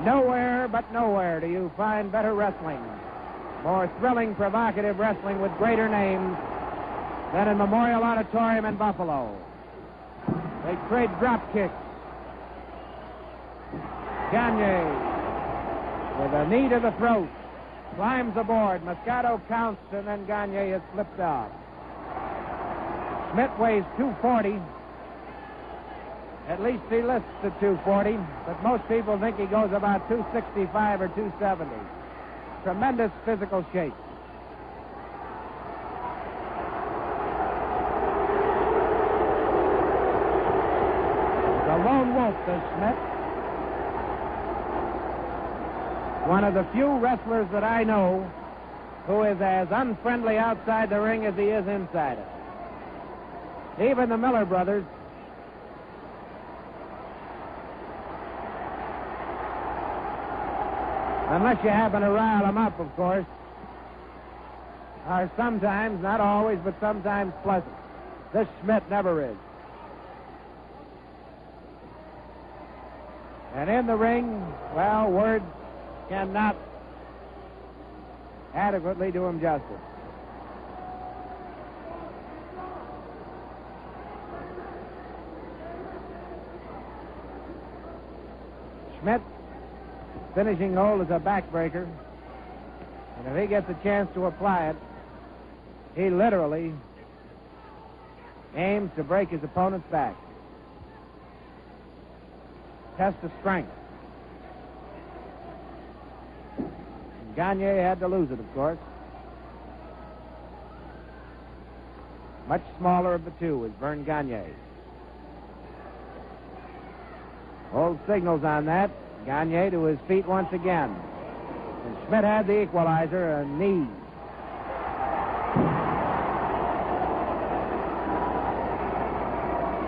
Nowhere but nowhere do you find better wrestling, more thrilling, provocative wrestling with greater names than in Memorial Auditorium in Buffalo. They trade drop kicks. Gagne, with a knee to the throat, climbs aboard. Moscato counts, and then Gagne is flipped out. Schmidt weighs 240. At least he lists at 240, but most people think he goes about 265 or 270. Tremendous physical shape. The lone wolf, this Schmidt. One of the few wrestlers that I know who is as unfriendly outside the ring as he is inside it. Even the Miller brothers, unless you happen to rile them up, of course, are sometimes, not always, but sometimes pleasant. This Schmidt never is. And in the ring, well, words cannot adequately do him justice. Schmidt, finishing hold is a backbreaker, and if he gets a chance to apply it, he literally aims to break his opponent's back. Test of strength. Gagne had to lose it, of course. Much smaller of the two is Verne Gagne. Old signals on that. Gagne to his feet once again. And Schmidt had the equalizer, a knee.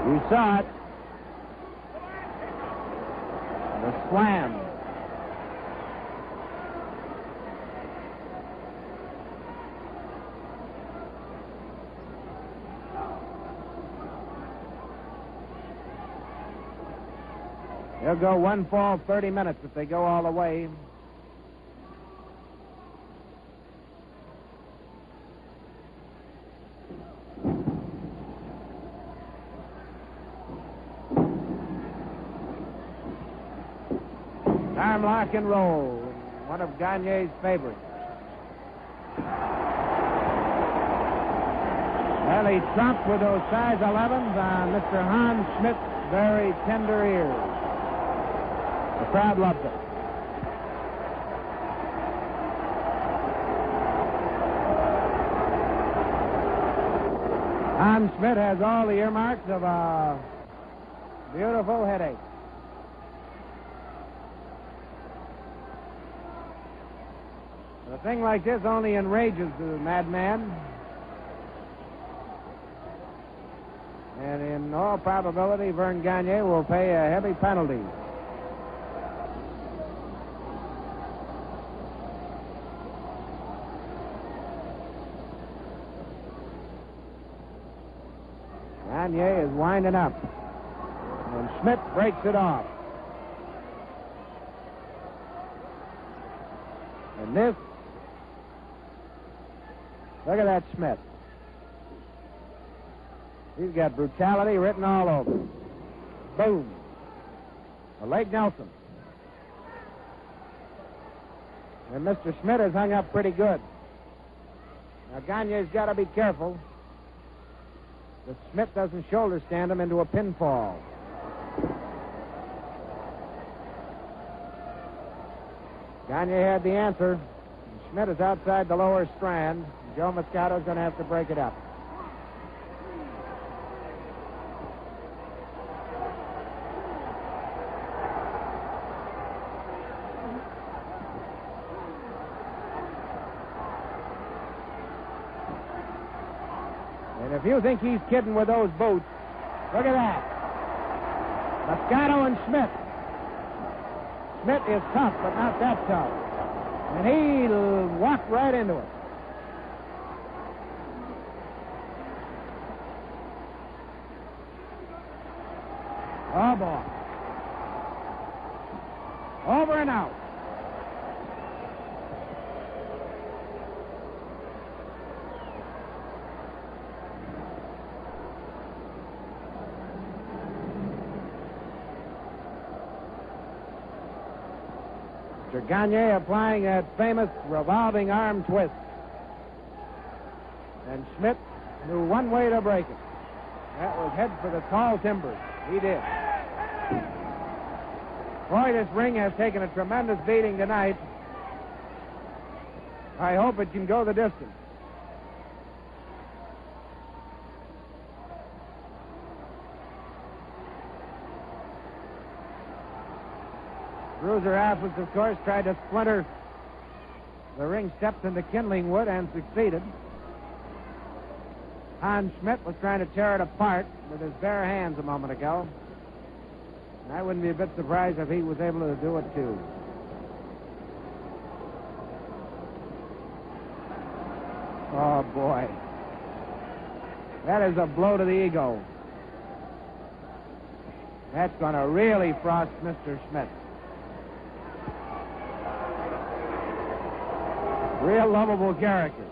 You saw it. The slam. They'll go one fall, 30 minutes if they go all the way. Arm lock and roll, one of Gagne's favorites. Well, he trumped with those size 11s on Mr. Hans Schmidt's very tender ears. The crowd loved it. Hans Schmidt has all the earmarks of a beautiful headache. A thing like this only enrages the madman. And in all probability, Verne Gagne will pay a heavy penalty. Gagne is winding up. And Schmidt breaks it off. And this, look at that Schmidt. He's got brutality written all over him. Boom. A leg Nelson. And Mr. Schmidt has hung up pretty good. Now, Gagne's got to be careful that Schmidt doesn't shoulder stand him into a pinfall. Gagne had the answer. Schmidt is outside the lower strand. Joe Moscato's going to have to break it up. And if you think he's kidding with those boots, look at that. Moscato and Schmidt. Schmidt is tough, but not that tough. And he'll walk right into it. Oh, boy. Over and out. Mr. Gagne applying that famous revolving arm twist. And Schmidt knew one way to break it. That was head for the tall timbers. He did. Boy, this ring has taken a tremendous beating tonight. I hope it can go the distance. Bruiser athletes, of course, tried to splinter the ring steps into kindling wood and succeeded. Hans Schmidt was trying to tear it apart with his bare hands a moment ago. And I wouldn't be a bit surprised if he was able to do it, too. Oh, boy. That is a blow to the ego. That's going to really frost Mr. Schmidt. Real lovable character.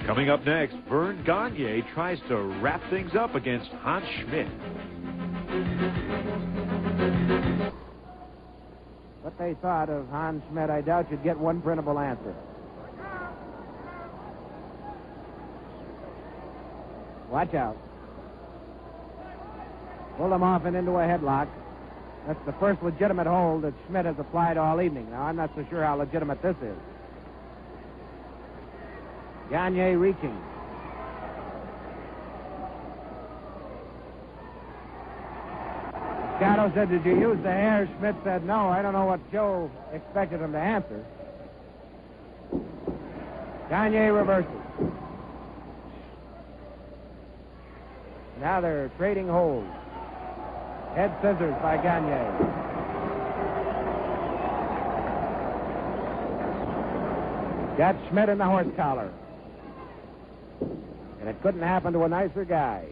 Coming up next, Verne Gagne tries to wrap things up against Hans Schmidt. What they thought of Hans Schmidt, I doubt you'd get one printable answer. Watch out. Pull him off and into a headlock. That's the first legitimate hold that Schmidt has applied all evening. Now, I'm not so sure how legitimate this is. Gagne reaching. Moscato said, "Did you use the hair?" Schmidt said, "No, I don't know what Joe expected him to answer." Gagne reverses. Now they're trading holds. Head scissors by Gagne. Got Schmidt in the horse collar. And it couldn't happen to a nicer guy.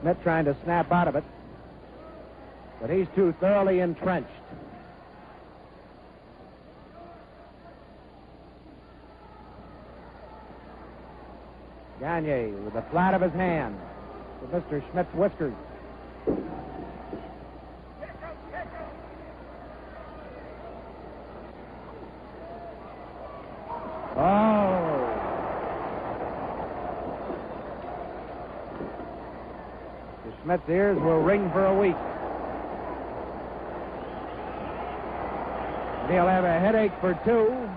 Schmidt trying to snap out of it. But he's too thoroughly entrenched. Gagne with the flat of his hand to Mr. Schmidt's whiskers. Oh. Mr. Schmidt's ears will ring for a week. He'll have a headache for 2.